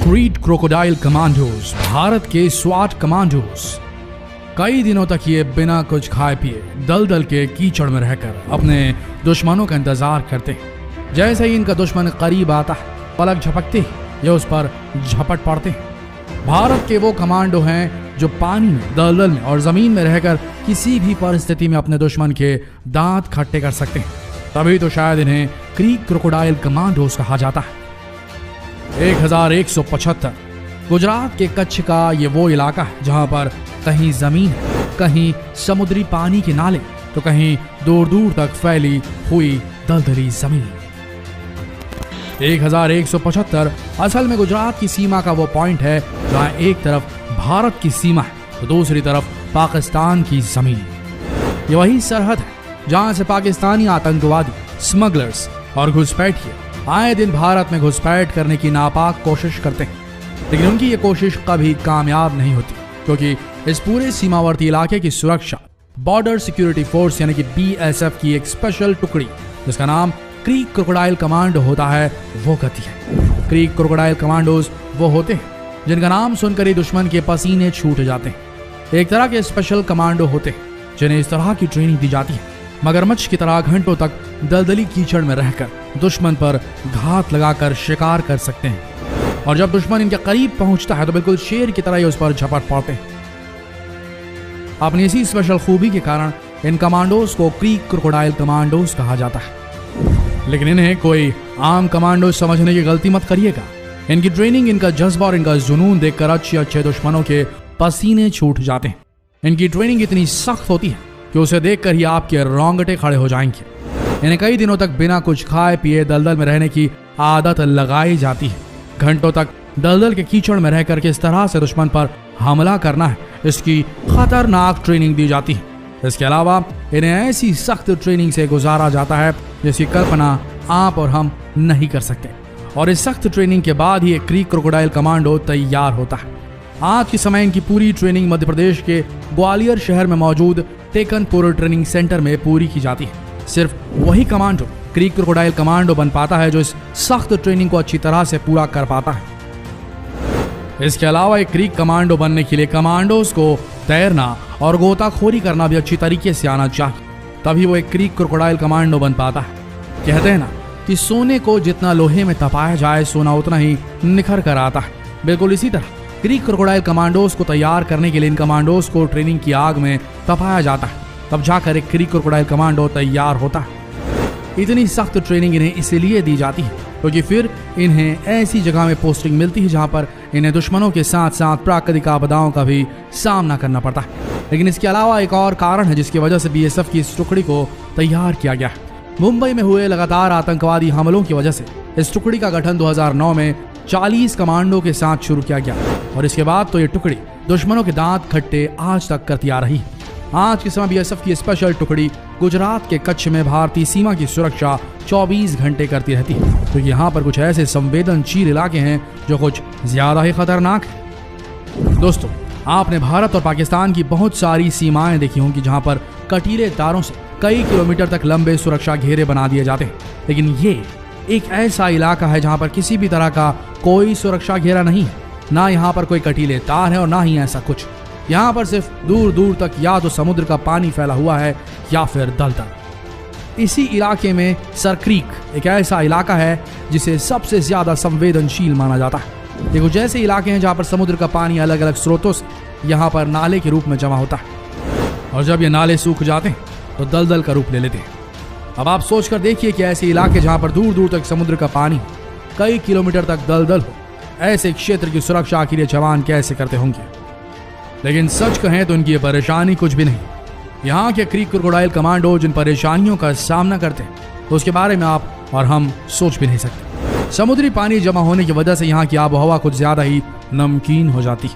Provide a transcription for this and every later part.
Creek crocodile commandos, Bharat के स्वाट commandos. कई दिनों तक ये बिना कुछ खाए पिए दलदल के कीचड़ में रहकर अपने दुश्मनों का इंतजार करते हैं। जैसे ही इनका दुश्मन करीब आता है, पलक झपकते ही ये उस पर झपट पड़ते हैं। भारत के वो कमांडो हैं जो पानी में, दलदल में और जमीन में रहकर किसी भी परिस्थिति में अपने दुश्मन के दांत खट्टे कर सकते हैं। तभी तो शायद इन्हें क्रीक क्रोकोडाइल कमांडोज कहा जाता है। 1175 गुजरात के कच्छ का ये वो इलाका है जहां पर कहीं जमीन है, कहीं समुद्री पानी के नाले, तो कहीं दूर दूर तक फैली हुई दलदली जमीन। 1175 असल में गुजरात की सीमा का वो पॉइंट है जहां एक तरफ भारत की सीमा है तो दूसरी तरफ पाकिस्तान की जमीन। ये वही सरहद है जहां से पाकिस्तानी आतंकवादी, स्मगलर्स और घुसपैठिए आए दिन भारत में घुसपैठ करने की नापाक कोशिश करते हैं, लेकिन उनकी ये कोशिश कभी कामयाब नहीं होती, क्योंकि इस पूरे सीमावर्ती इलाके की सुरक्षा बॉर्डर सिक्योरिटी फोर्स यानी कि BSF की एक स्पेशल टुकड़ी जिसका नाम क्रीक क्रोकोडाइल कमांडो होता है वो करती है। क्रीक क्रोकोडाइल कमांडोज वो होते हैं जिनका नाम सुनकर ही दुश्मन के पसीने छूट जाते हैं। एक तरह के स्पेशल कमांडो होते हैं जिन्हें इस तरह की ट्रेनिंग दी जाती है, मगरमच्छ की तरह घंटों तक दलदली कीचड़ में रहकर दुश्मन पर घात लगाकर शिकार कर सकते हैं। और जब दुश्मन इनके करीब पहुंचता है तो बिल्कुल शेर की तरह ही उस पर झपट पड़ते हैं। अपनी इसी स्पेशल खूबी के कारण इन कमांडोज को क्रीक क्रोकोडाइल कमांडोज कहा जाता है। लेकिन इन्हें कोई आम कमांडोज समझने की गलती मत करिएगा। इनकी ट्रेनिंग, इनका जज्बा और इनका जुनून देखकर अच्छे दुश्मनों के पसीने छूट जाते हैं। इनकी ट्रेनिंग इतनी सख्त होती है कि उसे देखकर ही आपके रोंगटे खड़े हो जाएंगे। इन्हें कई दिनों तक बिना कुछ खाए पिए दलदल में रहने की आदत लगाई जाती है। घंटों तक दलदल के कीचड़ में रहकर किस तरह से दुश्मन पर हमला करना है, इसकी खतरनाक ट्रेनिंग दी जाती है। इसके अलावा इन्हें ऐसी सख्त ट्रेनिंग से गुजारा जाता है जिसकी कल्पना आप और हम नहीं कर सकते। और इस सख्त ट्रेनिंग के बाद ही एक क्रीक क्रोकोडाइल कमांडो तैयार होता है। आज के समय इनकी पूरी ट्रेनिंग मध्य प्रदेश के ग्वालियर शहर में मौजूद टेकनपुर ट्रेनिंग सेंटर में पूरी की जाती है। सिर्फ वही कमांडो क्रीक क्रोकोडाइल कमांडो बन पाता है जो इस सख्त ट्रेनिंग को अच्छी तरह से पूरा कर पाता है। इसके अलावा एक क्रीक कमांडो बनने के लिए कमांडोज को तैरना और गोताखोरी करना भी अच्छी तरीके से आना चाहिए, तभी वो एक क्रीक क्रोकोडाइल कमांडो बन पाता है। कहते हैं ना कि सोने को जितना लोहे में तपाया जाए सोना उतना ही निखर कर आता है। बिल्कुल इसी तरह क्रीक क्रोकोडाइल कमांडोज को तैयार करने के लिए इन कमांडोज को ट्रेनिंग की आग में तपाया जाता है, तब जाकर एक क्रीक क्रोकोडाइल कमांडो तैयार होता है। इतनी सख्त ट्रेनिंग इन्हें इसलिए दी जाती है क्योंकि फिर इन्हें ऐसी जगह में पोस्टिंग मिलती है जहां पर इन्हें दुश्मनों के साथ साथ प्राकृतिक आपदाओं का भी सामना करना पड़ता है। लेकिन इसके अलावा एक और कारण है जिसकी वजह से BSF की इस टुकड़ी को तैयार किया गया है। मुंबई में हुए लगातार आतंकवादी हमलों की वजह से इस टुकड़ी का गठन 2009 में 40 कमांडो के साथ शुरू किया गया और इसके बाद तो ये टुकड़ी दुश्मनों के दांत खट्टे आज तक करती आ रही है। आज के समय BSF की स्पेशल टुकड़ी गुजरात के कच्छ में भारतीय सीमा की सुरक्षा 24 घंटे करती रहती है, क्योंकि यहाँ पर कुछ ऐसे संवेदनशील इलाके हैं जो कुछ ज्यादा ही खतरनाक है। दोस्तों, आपने भारत और पाकिस्तान की बहुत सारी सीमाएं देखी होंगी जहां पर कटीले तारों से कई किलोमीटर तक लंबे सुरक्षा घेरे बना दिए जाते हैं, लेकिन ये एक ऐसा इलाका है जहां पर किसी भी तरह का कोई सुरक्षा घेरा नहीं है। ना यहाँ पर कोई कटीले तार है और ना ही ऐसा कुछ। यहाँ पर सिर्फ दूर दूर तक या तो समुद्र का पानी फैला हुआ है या फिर दलदल। इसी इलाके में सरक्रीक एक ऐसा इलाका है जिसे सबसे ज्यादा संवेदनशील माना जाता है। ये कुछ ऐसे इलाके हैं जहाँ पर समुद्र का पानी अलग अलग स्रोतों से यहाँ पर नाले के रूप में जमा होता है और जब ये नाले सूख जाते हैं तो दलदल का रूप ले लेते हैं। अब आप सोचकर देखिए कि ऐसे इलाके जहाँ पर दूर दूर तक समुद्र का पानी, कई किलोमीटर तक दलदल हो, ऐसे क्षेत्र की सुरक्षा के लिए जवान कैसे करते होंगे। लेकिन सच कहें तो इनकी परेशानी कुछ भी नहीं। यहाँ के क्रीक क्रोकोडाइल कमांडो जिन परेशानियों का सामना करते हैं तो उसके बारे में आप और हम सोच भी नहीं सकते। समुद्री पानी जमा होने की वजह से यहाँ की आबोहवा कुछ ज्यादा ही नमकीन हो जाती है,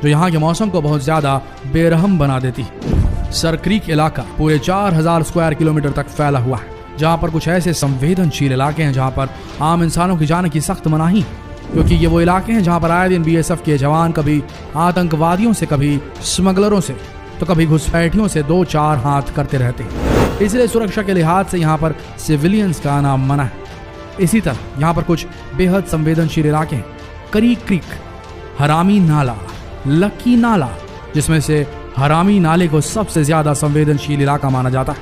जो यहाँ के मौसम को बहुत ज्यादा बेरहम बना देती है। सरक्रीक इलाका पूरे 4000 स्क्वायर किलोमीटर तक फैला हुआ है, जहाँ पर कुछ ऐसे संवेदनशील इलाके हैं जहाँ पर आम इंसानों की जाने की सख्त मनाही, क्योंकि ये वो इलाके हैं जहां पर आए दिन BSF के जवान कभी आतंकवादियों से, कभी स्मगलरों से, तो कभी घुसपैठियों से 2-4 हाथ करते रहते हैं। इसलिए सुरक्षा के लिहाज से यहाँ पर सिविलियंस का आना मना है। इसी तरह यहाँ पर कुछ बेहद संवेदनशील इलाके हैं क्रीक, हरामी नाला, लकी नाला, जिसमें से हरामी नाले को सबसे ज्यादा संवेदनशील इलाका माना जाता है।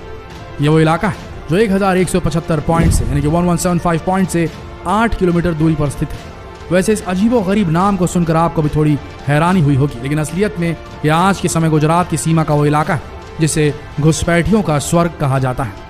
यह वो इलाका है जो 1175 पॉइंट से यानी कि 1175 पॉइंट से 8 किलोमीटर दूरी पर स्थित है। वैसे इस अजीबो गरीब नाम को सुनकर आपको भी थोड़ी हैरानी हुई होगी, लेकिन असलियत में यह आज के समय गुजरात की सीमा का वो इलाका है जिसे घुसपैठियों का स्वर्ग कहा जाता है।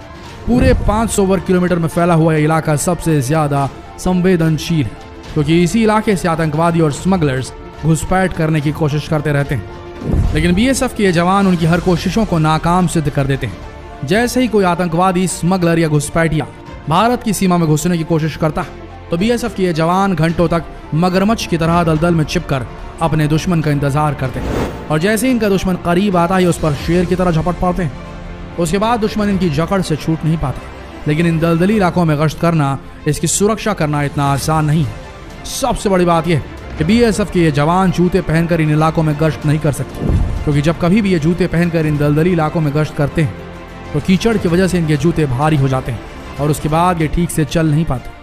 पूरे 500 वर्ग किलोमीटर में फैला हुआ यह इलाका सबसे ज्यादा संवेदनशील है, क्योंकि इसी इलाके से आतंकवादी और स्मगलर्स घुसपैठ करने की कोशिश करते रहते हैं। लेकिन बीएसएफ के जवान उनकी हर कोशिशों को नाकाम सिद्ध कर देते हैं। जैसे ही कोई आतंकवादी, स्मगलर या घुसपैठिया भारत की सीमा में घुसने की कोशिश करता है तो बीएसएफ के जवान घंटों तक मगरमच्छ की तरह दलदल में छिपकर अपने दुश्मन का इंतजार करते हैं, और जैसे ही इनका दुश्मन करीब आता है उस पर शेर की तरह झपट पड़ते हैं। उसके बाद दुश्मन इनकी जकड़ से छूट नहीं पाता। लेकिन इन दलदली इलाकों में गश्त करना, इसकी सुरक्षा करना इतना आसान नहीं है। सबसे बड़ी बात यह कि बीएसएफ के ये जवान जूते पहनकर इन इलाकों में गश्त नहीं कर सकते, क्योंकि जब कभी भी ये जूते पहनकर इन दलदली इलाकों में गश्त करते हैं तो कीचड़ की वजह से इनके जूते भारी हो जाते हैं और उसके बाद ये ठीक से चल नहीं पाते।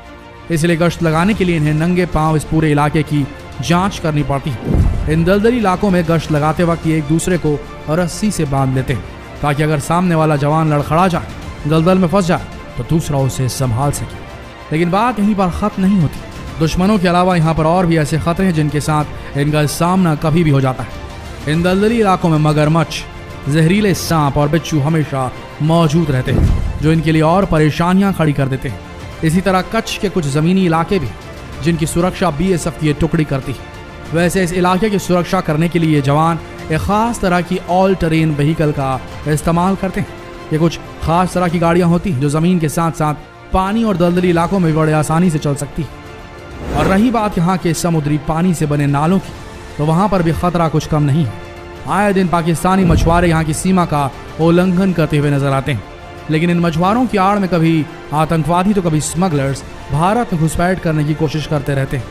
इसलिए गश्त लगाने के लिए इन्हें नंगे पांव इस पूरे इलाके की जांच करनी पड़ती है। इन दलदली इलाकों में गश्त लगाते वक्त ये एक दूसरे को रस्सी से बांध लेते हैं, ताकि अगर सामने वाला जवान लड़खड़ा जाए, दलदल में फंस जाए, तो दूसरा उसे संभाल सके। लेकिन बात यहीं पर खत्म नहीं होती। दुश्मनों के अलावा यहाँ पर और भी ऐसे खतरे हैं जिनके साथ इनका सामना कभी भी हो जाता है। इन दलदली इलाकों में मगरमच्छ, जहरीले सांप और बिच्छू हमेशा मौजूद रहते हैं, जो इनके लिए और परेशानियां खड़ी कर देते हैं। इसी तरह कच्छ के कुछ जमीनी इलाके भी, जिनकी सुरक्षा बीएसएफ की टुकड़ी करती है। वैसे इस इलाके की सुरक्षा करने के लिए जवान एक खास तरह की ऑल टेरेन व्हीकल का इस्तेमाल करते हैं। ये कुछ खास तरह की गाड़ियां होती हैं जो जमीन के साथ साथ पानी और दलदली इलाकों में बड़े आसानी से चल सकती है। और रही बात यहाँ के समुद्री पानी से बने नालों की, तो वहां पर भी खतरा कुछ कम नहीं है। आए दिन पाकिस्तानी मछुआरे यहाँ की सीमा का उल्लंघन करते हुए नजर आते हैं, लेकिन इन मछुआरों की आड़ में कभी आतंकवादी तो कभी स्मगलर्स भारत में घुसपैठ करने की कोशिश करते रहते हैं।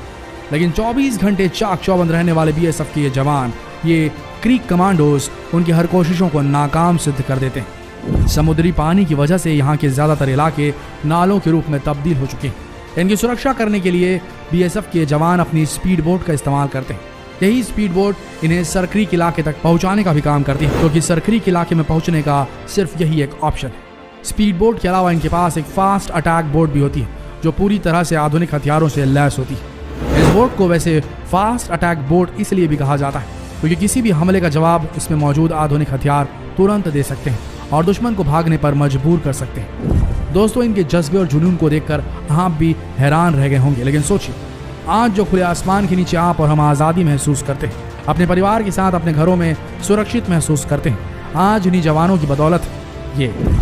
लेकिन 24 घंटे चाक चौबंद रहने वाले बीएसएफ के ये जवान, ये क्रीक कमांडोज, उनकी हर कोशिशों को नाकाम सिद्ध कर देते हैं। समुद्री पानी की वजह से यहाँ के ज्यादातर इलाके नालों के रूप में तब्दील हो चुके हैं। इनकी सुरक्षा करने के लिए बीएसएफ के जवान अपनी स्पीड बोट का इस्तेमाल करते हैं। यही स्पीड बोट इन्हें सरक्रीक इलाके तक पहुंचाने का भी काम करती है, क्योंकि सरक्रीक इलाके में पहुंचने का सिर्फ यही एक ऑप्शन है। स्पीड बोट के अलावा इनके पास एक फास्ट अटैक बोट भी होती है, जो पूरी तरह से आधुनिक हथियारों से लैस होती है। इस बोट को वैसे फास्ट अटैक बोट इसलिए भी कहा जाता है क्योंकि किसी भी हमले का जवाब इसमें मौजूद आधुनिक हथियार तुरंत दे सकते हैं और दुश्मन को भागने पर मजबूर कर सकते हैं। दोस्तों, इनके जज्बे और जुनून को देखकर आप भी हैरान रह गए होंगे, लेकिन सोचिए, आज जो खुले आसमान के नीचे आप और हम आज़ादी महसूस करते हैं, अपने परिवार के साथ अपने घरों में सुरक्षित महसूस करते हैं, आज इन्हीं जवानों की बदौलत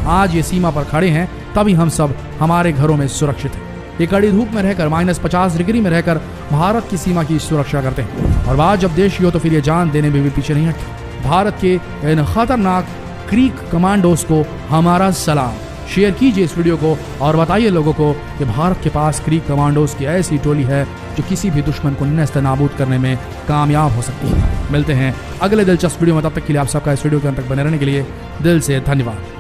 आज ये सीमा पर खड़े हैं, तभी हम सब हमारे घरों में सुरक्षित हैं। ये कड़ी धूप में रहकर -50 डिग्री में रहकर भारत की सीमा की सुरक्षा करते हैं, और बात जब देश की हो तो फिर ये जान देने में भी पीछे नहीं हटते। भारत के इन खतरनाक क्रीक कमांडोज को हमारा सलाम। शेयर कीजिए इस वीडियो को और बताइए लोगों को कि भारत के पास क्रीक कमांडोज की ऐसी टोली है जो किसी भी दुश्मन को नेस्त नाबूद करने में कामयाब हो सकती है। मिलते हैं अगले दिलचस्प वीडियो में, तब तक के लिए आप सबका इस वीडियो के अंत तक बने रहने के लिए दिल से धन्यवाद।